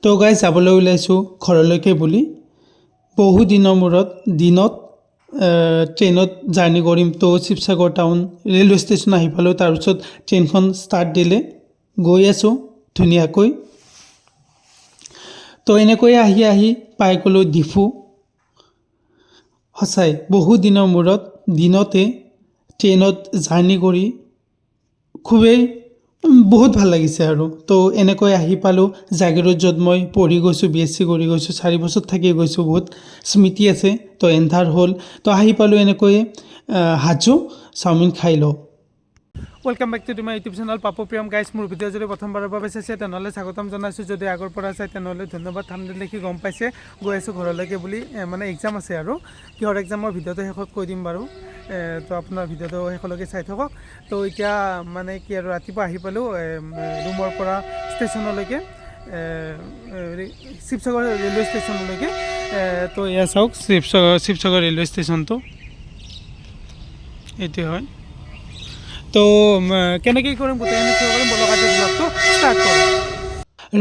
তো গাইজ যাবলৈ ওলাইছোঁ ঘৰলৈকে বুলি বহু দিনৰ মূৰত দিনত ট্ৰেইনত জাৰ্ণি কৰিম। তো শিৱসাগৰ টাউন ৰেলৱে ষ্টেচন আহি পালোঁ। তাৰপিছত ট্ৰেইনখন ষ্টাৰ্ট দিলে, গৈ আছোঁ ধুনীয়াকৈ। তো এনেকৈ আহি পাই গ'লোঁ ডিফু। সঁচাই বহু দিনৰ মূৰত দিনতে ট্ৰেইনত জাৰ্ণি কৰি খুবেই বহুত ভাল লাগিছে আৰু। তো এনেকৈ আহি পালোঁ জাগিৰোড, য'ত মই পঢ়ি গৈছোঁ, BSc কৰি গৈছোঁ, 4 বছৰ থাকি গৈছোঁ। বহুত স্মৃতি আছে। তো এন্ধাৰ হ'ল, তো আহি পালোঁ এনেকৈয়ে হাজো চাওমিন খাই লওঁ। Welcome back to my YouTube channel Papu Priyam. Guys, মোৰ ভিডিঅ' যদি প্ৰথমবাৰৰ বাবে চাইছে তেনেহ'লে স্বাগতম জনাইছোঁ। যদি আগৰ পৰা চাই তেনেহ'লে ধন্যবাদ। থাম্বনেইল দেখি গম পাইছে গৈ আছোঁ ঘৰলৈকে বুলি। মানে এক্সাম আছে আৰু কিহৰ এক্সামৰ ভিডিঅ'টো শেষত কৈ দিম বাৰু। তো আপোনাৰ ভিডিঅ'টো শেষলৈকে চাই থাকক। তো এতিয়া মানে কি আৰু ৰাতিপুৱা আহি পালোঁ ৰুমৰ পৰা ষ্টেচনলৈকে, শিৱসাগৰ ৰেলৱে ষ্টেচনলৈকে। তো এয়া চাওক শিৱসাগৰ ৰেলৱে ষ্টেচনটো এইটোৱে হয়। তো কেনেকৈ কৰিম গোটেইখিনি কৰিম, বলকাতে ব্লগটো ষ্টাৰ্ট কৰিম।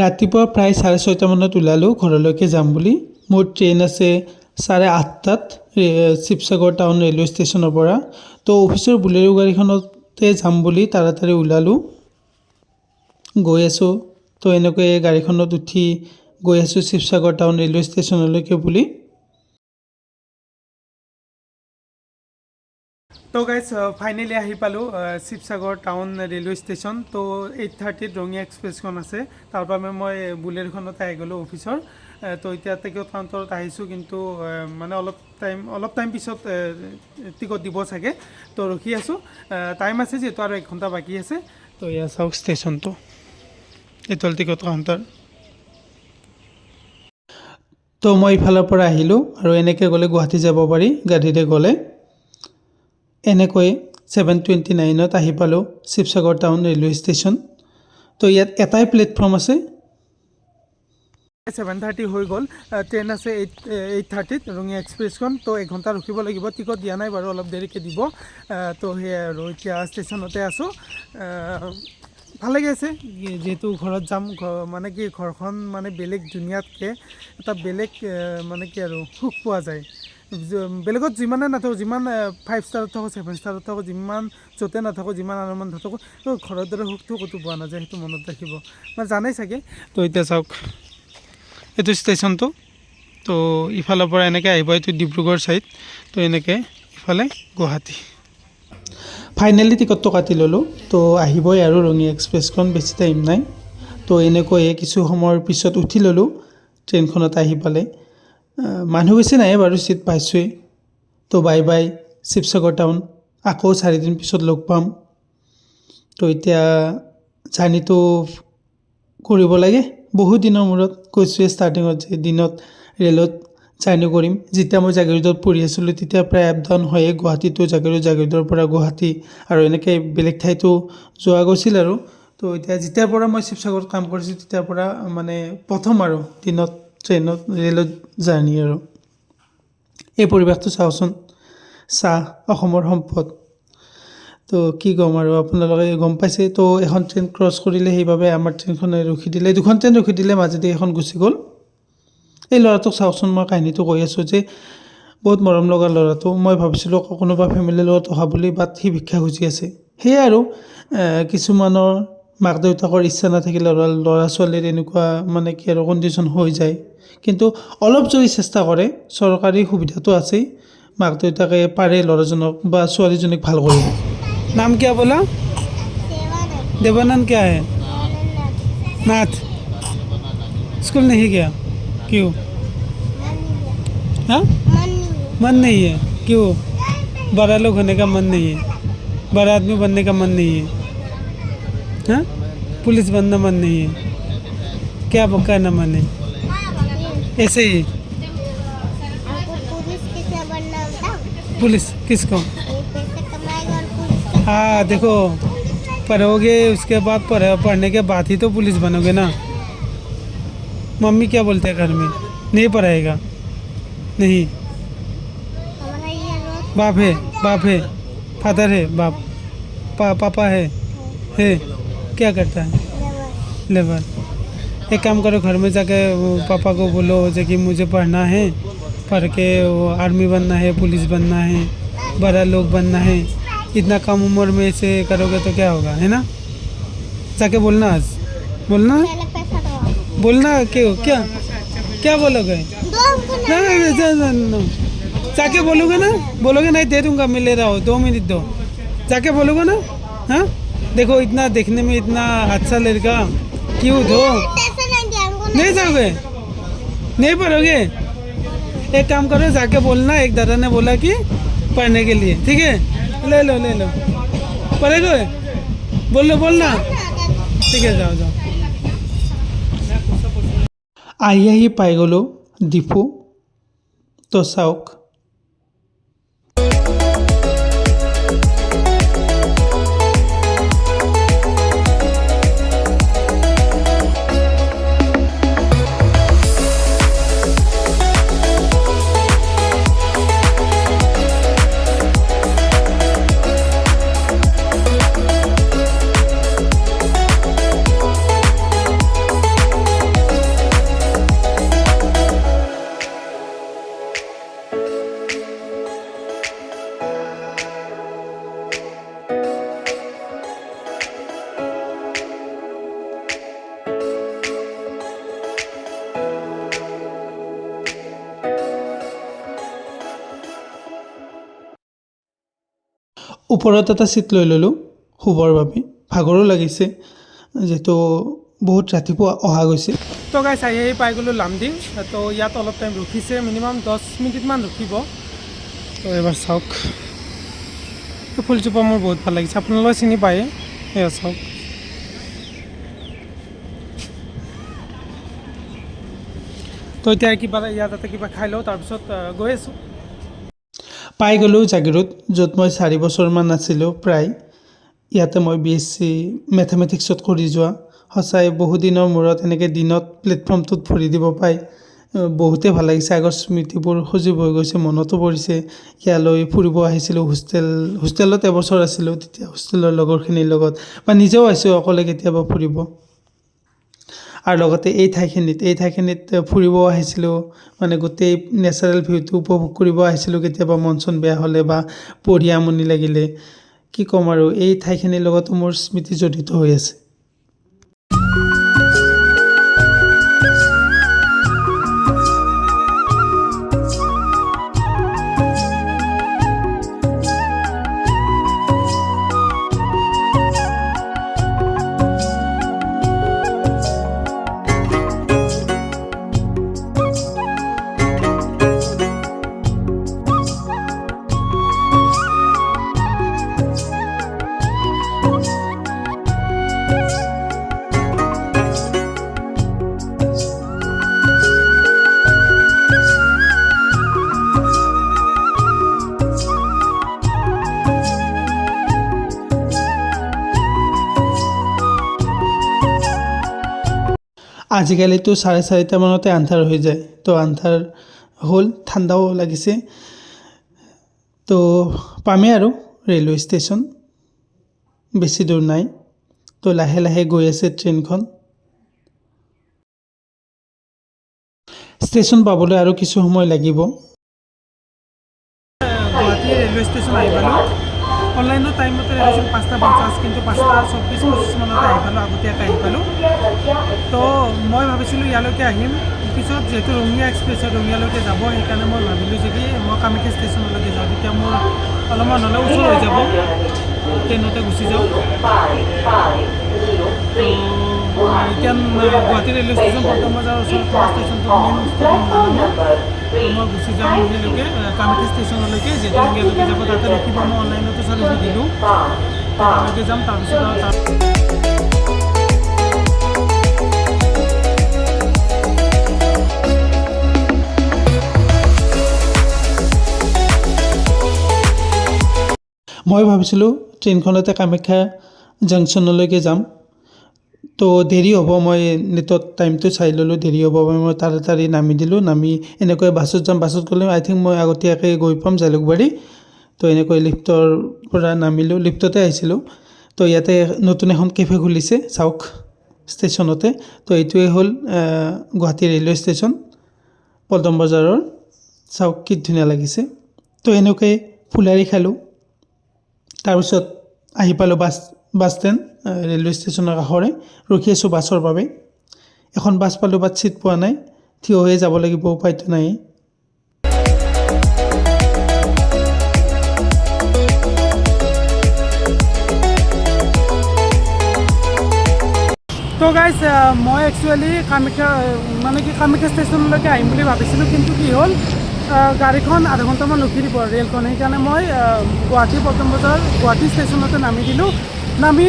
ৰাতিপুৱা প্ৰায় 6:30 মানত ওলালোঁ ঘৰলৈকে যাম বুলি। মোৰ ট্ৰেইন আছে 8:30 শিৱসাগৰ টাউন ৰেলৱে ষ্টেচনৰ পৰা। তো অফিচৰ বুলেৰো গাড়ীখনতে যাম বুলি তাড়াতাড়ি ওলালোঁ, গৈ আছোঁ। তো এনেকৈ গাড়ীখনত উঠি গৈ আছোঁ শিৱসাগৰ টাউন ৰেলৱে ষ্টেচনলৈকে বুলি। তো গাইজ ফাইনেলি আহি পালোঁ শিৱসাগৰ টাউন ৰেলৱে ষ্টেচন। তো 8:30 ৰঙিয়া এক্সপ্ৰেছখন আছে, তাৰ পৰা মই বুলেৰোখনতে আহি গ'লোঁ অফিচৰ। তো এতিয়া টিকট কাউণ্টাৰত আহিছোঁ, কিন্তু মানে অলপ টাইম পিছত টিকট দিব চাগে। তো ৰখি আছোঁ, টাইম আছে যিহেতু আৰু 1 ঘণ্টা বাকী আছে। তো এয়া চাওক ষ্টেচনটো, এইটো হ'ল টিকট কাউণ্টাৰ। তো মই ইফালৰ পৰা আহিলোঁ, আৰু এনেকৈ গ'লে গুৱাহাটী যাব পাৰি গাড়ীৰে গ'লে। এনেকৈ 7:29 আহি পালোঁ শিৱসাগৰ টাউন ৰেলৱে ষ্টেচন। তো ইয়াত এটাই প্লেটফৰ্ম আছে। 7:30 হৈ গ'ল, ট্ৰেইন আছে 8:30 ৰঙিয়া এক্সপ্ৰেছখন। তো 1 ঘণ্টা ৰখিব লাগিব। টিকট দিয়া নাই বাৰু, অলপ দেৰিকৈ দিব। তো সেয়াই আৰু এতিয়া ষ্টেচনতে আছোঁ। ভাল লাগি আছে যিহেতু ঘৰত যাম। মানে কি ঘৰখন মানে বেলেগ দুনিয়াতকৈ এটা বেলেগ মানে কি আৰু সুখ পোৱা যায়। বেলেগত যিমানে নাথাকোঁ, যিমান 5 ষ্টাৰত থাকোঁ, 7 ষ্টাৰত থাকোঁ, যিমান য'তে নাথাকোঁ, যিমান আৰামত নাথাকোঁ, তো ঘৰৰ দৰে সুখটো ক'তো পোৱা নাযায়। সেইটো মনত ৰাখিব, মানে জানেই চাগে। তো এতিয়া চাওক এইটো ষ্টেচনটো। তো ইফালৰ পৰা এনেকৈ আহিব, এইটো ডিব্ৰুগড় ছাইড। তো এনেকৈ ইফালে গুৱাহাটী। ফাইনেলি টিকটটো কাটি ল'লোঁ। তো আহিবই আৰু ৰঙিয়া এক্সপ্ৰেছখন, বেছি টাইম নাই। তো এনেকৈয়ে কিছু সময়ৰ পিছত উঠি ল'লোঁ ট্ৰেইনখনত। আহি পালে মানুহ বেছি নাই বাৰু, চিট পাইছোঁৱেই। তো বাই বাই শিৱসাগৰ টাউন, আকৌ 4 দিন পিছত লগ পাম। তো এতিয়া জাৰ্ণিটো কৰিব লাগে। বহুত দিনৰ মূৰত কৈছোঁৱে ষ্টাৰ্টিঙত যে দিনত ৰেলত জাৰ্ণি কৰিম। যেতিয়া মই জাগিৰোডত পঢ়ি আছিলোঁ তেতিয়া প্ৰায় আপ ডাউন হয়ে, গুৱাহাটী টু জাগিৰোড, জাগিৰোডৰ পৰা গুৱাহাটী, আৰু এনেকৈ বেলেগ ঠাইতো যোৱা গৈছিল আৰু। তো এতিয়া যেতিয়াৰ পৰা মই শিৱসাগৰত কাম কৰিছোঁ তেতিয়াৰ পৰা মানে প্ৰথম আৰু দিনত ট্ৰেইনত ৰেলত জাৰ্ণি আৰু। এই পৰিৱেশটো চাওকচোন, চাহ অসমৰ সম্পদ। তো কি ক'ম আৰু, আপোনালোকে গম পাইছে। তো এখন ট্ৰেইন ক্ৰছ কৰিলে, সেইবাবে আমাৰ ট্ৰেইনখনে ৰখি দিলে। 2খন ট্ৰেইন ৰখি দিলে, মাজেদি এখন গুচি গ'ল। এই ল'ৰাটোক চাওকচোন, মই কাহিনীটো কৈ আছোঁ যে বহুত মৰম লগা ল'ৰাটো। মই ভাবিছিলোঁ কোনোবা ফেমিলিৰ লগত অহা বুলি, বাট সি ভিক্ষা খুজি আছে। সেয়াই আৰু কিছুমানৰ মাক দেউতাকৰ ইচ্ছা নাথাকিলে ল'ৰা ছোৱালীৰ এনেকুৱা মানে কি আৰু কণ্ডিশ্যন হৈ যায়। কিন্তু অলপ যদি চেষ্টা কৰে, চৰকাৰী সুবিধাটো আছেই, মাক দেউতাকে পাৰে ল'ৰাজনক বা ছোৱালীজনীক ভাল কৰিব। নাম কিয়া बोला? देवानंद क्या है? नाथ। स्कूल नहीं गया? क्यों? हाँ, मन नहीं है। क्यों? बड़ा लोग होने का मन नहीं है, बड़ा आदमी बनने का मन नहीं है, हाँ? पुलिस बनना मन नहीं है, क्या करना मन है? ऐसे ही। पुलिस किसको? हाँ देखो, पढ़ोगे उसके बाद पढ़ने के बाद ही तो पुलिस बनोगे ना। मम्मी क्या बोलते हैं घर में? नहीं पढ़ाएगा? नहीं। बाप है, फादर है, बाप पापा है। क्या करता है? लेबर। एक काम करो घर में जाके पापा को बोलो जो कि मुझे पढ़ना है, पढ़ के वो आर्मी बनना है, पुलिस बनना है, बड़ा लोग बनना है। इतना कम उम्र में ऐसे करोगे तो क्या होगा, है ना? जाके बोलना आज, बोलना बोलना क्यों, क्या क्या बोलोगे? जाके बोलोगे ना, बोलोगे नहीं दे दूंगा मैं ले रहा हूँ 2 मिनट दो, जाके बोलोगे ना? हाँ देखो इतना देखने में इतना अच्छा लड़का, क्यों दो? नहीं जाओगे, नहीं पढ़ोगे? एक काम करो जाके बोलना एक दादा ने बोला कि पढ़ने के लिए, ठीक है? ले लो पढ़ेगा, बोलना ठीक है, जाओ আহি পাই গ'লোঁ ডিপু। তো চাওক ওপৰত এটা চিট লৈ ল'লোঁ শুবৰ বাবে। ভাগৰো লাগিছে যিহেতু বহুত ৰাতিপুৱা অহা গৈছে। তো গাইছ আহি পাই গ'লোঁ লামডিং। তো ইয়াত অলপ টাইম ৰখিছে, মিনিমাম 10 মিনিটমান ৰখিব। তো এবাৰ চাওক ফুলজোপা মোৰ বহুত ভাল লাগিছে, আপোনালোকে চিনি পায়, এয়া চাওক। তো এতিয়া ইয়াতে কিবা খাই লওঁ, তাৰপিছত গৈ আছোঁ। পাই গ'লোঁ জাগিৰোড, য'ত মই 4 বছৰমান আছিলোঁ প্ৰায়। ইয়াতে মই BSc মেথমেটিক্সত কৰি যোৱা। সঁচাই বহুদিনৰ মূৰত এনেকৈ দিনত প্লেটফৰ্মটোত ভৰি দিব পাই বহুতেই ভাল লাগিছে। আগৰ স্মৃতিবোৰ সজীৱ হৈ গৈছে, মনতো পৰিছে। ইয়ালৈ ফুৰিব আহিছিলোঁ, হোষ্টেলত এবছৰ আছিলোঁ, তেতিয়া হোষ্টেলৰ লগৰখিনিৰ লগত, বা নিজেও আহিছোঁ অকলে কেতিয়াবা ফুৰিব। আৰু লগতে এই ঠাইখিনিত ফুৰিব আহিছিলোঁ, মানে গোটেই নেচাৰেল ভিউটো উপভোগ কৰিব আহিছিলোঁ। কেতিয়াবা মন চন বেয়া হ'লে বা পঢ়ি আমনি লাগিলে, কি ক'ম আৰু, এই ঠাইখিনিৰ লগতো মোৰ স্মৃতি জড়িত হৈ আছে। আজিকালিতো 4:30 মানতে আন্ধাৰ হৈ যায়। তো আন্ধাৰ হ'ল, ঠাণ্ডাও লাগিছে। তো পামেই আৰু ৰেলৱে ষ্টেচন, বেছি দূৰ নাই। তো লাহে লাহে গৈ আছে ট্ৰেইনখন। ষ্টেচন পাবলৈ আৰু কিছু সময় লাগিব। গুৱাহাটী ৰেলৱে ষ্টেচন আহি পালোঁ। অনলাইনৰ টাইমতে আহিছিল 5:50, কিন্তু 5:24-25 মানতে আহি পালোঁ, আগতীয়াকৈ আহি পালোঁ। তো মই ভাবিছিলোঁ ইয়ালৈকে আহিম, পিছত যিহেতু ৰঙিয়া এক্সপ্ৰেছত ৰঙিয়ালৈকে যাব, সেইকাৰণে মই ভাবিলোঁ যদি মই কামাখ্যা ষ্টেচনলৈকে যাওঁ, তেতিয়া মোৰ অলপমান হ'লে ওচৰ হৈ যাব, ট্ৰেইনতে গুচি যাওঁ। এতিয়া গুৱাহাটী ৰেলৱে ষ্টেচন পল্টন বজাৰৰ ওচৰত থকা ষ্টেচনটো মেইন মই গুচি যাম সেইলৈকে, কামাখ্যা ষ্টেচনলৈকে, যিহেতু ৰঙিয়ালৈকে যাব, তাতে ৰখিব। মই অনলাইনতো চালি দিলোঁ, তালৈকে যাম। তাৰপিছত মই ভাবিছিলোঁ ট্ৰেইনখনতে কামাখ্যা জাংচনলৈকে যাম। তো দেৰি হ'ব, মই নেটত টাইমটো চাই ল'লোঁ, দেৰি হ'ব বাবে মই তাড়াতাড়ি নামি দিলোঁ। নামি এনেকৈ বাছত যাম, বাছত গ'লে আই থিংক মই আগতীয়াকৈ গৈ পাম জালুকবাৰী। তো এনেকৈ লিফ্টৰ পৰা নামিলোঁ, লিফ্টতে আহিছিলোঁ। তো ইয়াতে নতুন এখন কেফে খুলিছে, চাওক ষ্টেচনতে। তো এইটোৱে হ'ল গুৱাহাটী ৰেলৱে ষ্টেচন পল্টন বজাৰৰ। চাওক কি ধুনীয়া লাগিছে। তো এনেকৈ ফুলাৰী খালোঁ। তাৰপিছত আহি পালোঁ বাছ ষ্টেণ্ড ৰেলৱে ষ্টেচনৰ কাষৰে। ৰখি আছোঁ বাছৰ বাবে। এখন বাছ পালোঁ, বাট ছিট পোৱা নাই, থিয় হৈয়ে যাব লাগিব, উপায়তো নাই। তো গাইজ মই একচুৱেলি কামাখ্যা ষ্টেচনলৈকে আহিম বুলি ভাবিছিলোঁ, কিন্তু কি হ'ল গাড়ীখন আধা ঘণ্টামান ৰখি দিব ৰেলখন। সেইকাৰণে মই গুৱাহাটী পল্টন বজাৰ গুৱাহাটী ষ্টেচনতে নামি দিলোঁ। নামি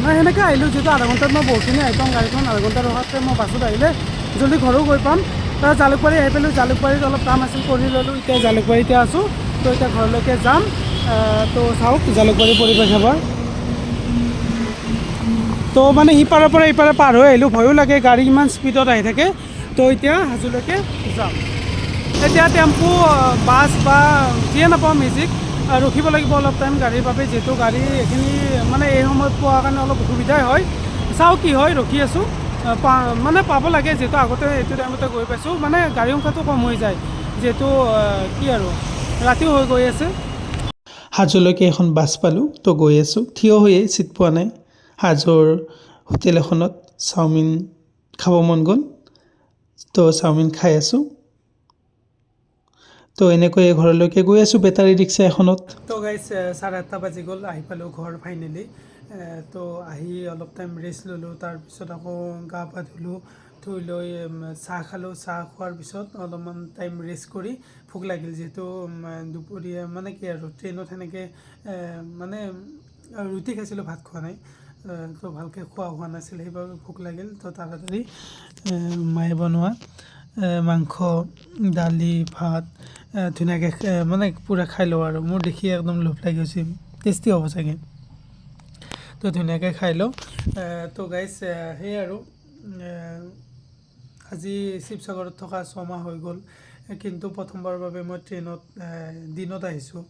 মই সেনেকৈ আহিলোঁ, যিহেতু আধা ঘণ্টাত মই বহুতখিনি আহি পাম। গাড়ীখন আধা ঘণ্টা ৰখাতকৈ মই বাছত আহিলে জল্দি ঘৰো গৈ পাম। জালুকবাৰী আহি পালোঁ। জালুকবাৰীত অলপ কাম আছিল, কৰি ল'লোঁ। এতিয়া জালুকবাৰীতে আছোঁ। তো এতিয়া ঘৰলৈকে যাম। তো চাওক জালুকবাৰী পৰিৱেশ এবাৰ। তো মানে সিপাৰৰ পৰা ইপাৰে পাৰ হৈ আহিলোঁ, ভয়ো লাগে, গাড়ী ইমান স্পীডত আহি থাকে। তো এতিয়া হাজোলৈকে যাম। এতিয়া টেম্পু, বাছ বা যিয়ে নাপাওঁ মেজিক ৰখিব লাগিব অলপ টাইম গাড়ীৰ বাবে, যিহেতু গাড়ী এইখিনি মানে এই সময়ত পোৱাৰ কাৰণে অলপ অসুবিধাই হয়। চাওঁ কি হয়, ৰখি আছোঁ। মানে পাব লাগে, যিহেতু আগতে এইটো টাইমতে গৈ পাইছোঁ। মানে গাড়ী সংখ্যাটো কম হৈ যায়, যিহেতু কি আৰু ৰাতিও হৈ গৈ আছে। হাজোলৈকে এখন বাছ পালোঁ, তো গৈ আছোঁ। থিয় হৈয়ে, ছিট পোৱা নাই। হাজোৰ হোটেল এখনত চাওমিন খাব মন গ'ল, তো চাওমিন খাই আছোঁ। তো এনেকৈয়ে ঘৰলৈকে গৈ আছোঁ বেটাৰী ৰিক্সা এখনত। তো গাইজ 8:30 বাজি গ'ল, আহি পালোঁ ঘৰ ফাইনেলি। তো আহি অলপ টাইম ৰেষ্ট ল'লোঁ। তাৰপিছত আকৌ গা পা ধুলোঁ। ধুই লৈ চাহ খালোঁ। চাহ খোৱাৰ পিছত অলপমান টাইম ৰেষ্ট কৰি, ভোক লাগিল যিহেতু দুপৰীয়া মানে কি আৰু ট্ৰেইনত সেনেকৈ মানে ৰুটি খাইছিলোঁ, ভাত খোৱা নাই। তো ভালকৈ খোৱা হোৱা নাছিল, সেইবাবে ভোক লাগিল। তো তাড়াতাড়ি মায়ে বনোৱা মাংস, দালি, ভাত ধুনীয়াকৈ মানে পূৰা খাই লওঁ আৰু। মোৰ দেখিয়ে একদম লোভ লাগি গৈছে, টেষ্টি হ'ব চাগে। তো ধুনীয়াকৈ খাই লওঁ। তো গাইজ সেয়ে আৰু আজি শিৱসাগৰত থকা 6 মাহ হৈ গ'ল, কিন্তু প্ৰথমবাৰৰ বাবে মই ট্ৰেইনত দিনত আহিছোঁ।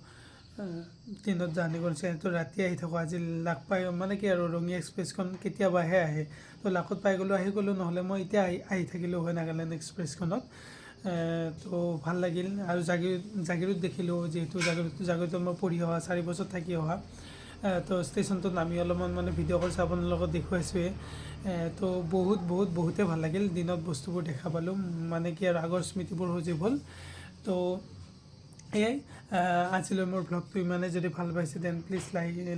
ট্ৰেইনত জাৰ্ণি কৰিছোঁ, সেইটো ৰাতি আহি থাকোঁ। আজি লাক পাই মানে কি আৰু ৰঙিয়া এক্সপ্ৰেছখন কেতিয়াবাহে আহে, তো লাকত পাই গ'লোঁ, আহি গ'লোঁ। নহ'লে মই এতিয়া আহি থাকিলোঁ হয় নাগালেণ্ড এক্সপ্ৰেছখনত। তো ভাল লাগিল। আৰু জাগিৰোড দেখিলোঁ, যিহেতু জাগিৰোডত মই পঢ়ি অহা, 4 বছৰ থাকি অহা। তো ষ্টেচনটোত নামি অলপমান মানে ভিডিঅ' কৰিছোঁ, আপোনাৰ লগত দেখুৱাইছোঁৱে। তো বহুতেই ভাল লাগিল। দিনত বস্তুবোৰ দেখা পালোঁ, মানে কি আৰু আগৰ স্মৃতিবোৰ সজীৱ হ'ল। তো এয়াই আজিলৈ মোৰ ব্লগটো ইমানেই। যদি ভাল পাইছে then please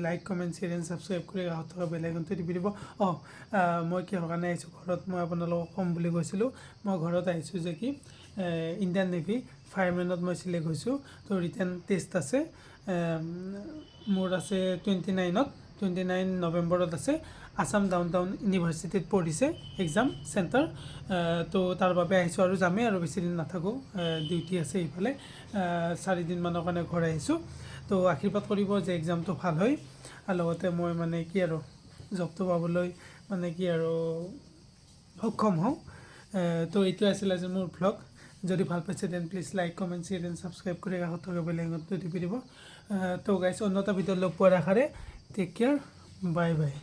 like comment share and subscribe কৰি কাষত থকা বেল আইকনটো টিপি দিব। মই কিহৰ কাৰণে আহিছোঁ ঘৰত, মই আপোনালোকক ক'ম বুলি কৈছিলোঁ। মই ঘৰত আহিছোঁ যে কি ইণ্ডিয়ান নেভি ফায়াৰমেনত মই চিলেক্ট হৈছোঁ। তো ৰিটেন টেষ্ট আছে, মোৰ আছে 29 নৱেম্বৰত আছে। আছাম ডাউন টাউন ইউনিভাৰ্চিটিত পৰিছে এক্সাম চেণ্টাৰ। তো তাৰ বাবে আহিছোঁ, আৰু যামেই আৰু বেছিদিন নাথাকোঁ, ডিউটি আছে এইফালে। 4 দিনমানৰ কাৰণে ঘৰ আহিছোঁ। তো আশীৰ্বাদ কৰিব যে এক্সামটো ভাল হয়, আৰু লগতে মই মানে কি আৰু জবটো পাবলৈ মানে কি আৰু সক্ষম হওঁ। তো এইটো আছিল আজি মোৰ ভ্লগ। যদি ভাল পাইছে then please like comment share and subscribe কৰি কাষত থকা বেল আইকনটো টিপি দিব। তো গাইজ অন্য এটা ভিডিঅ'ত লগ পোৱাৰ আশাৰে টেক কেয়াৰ, বাই বাই।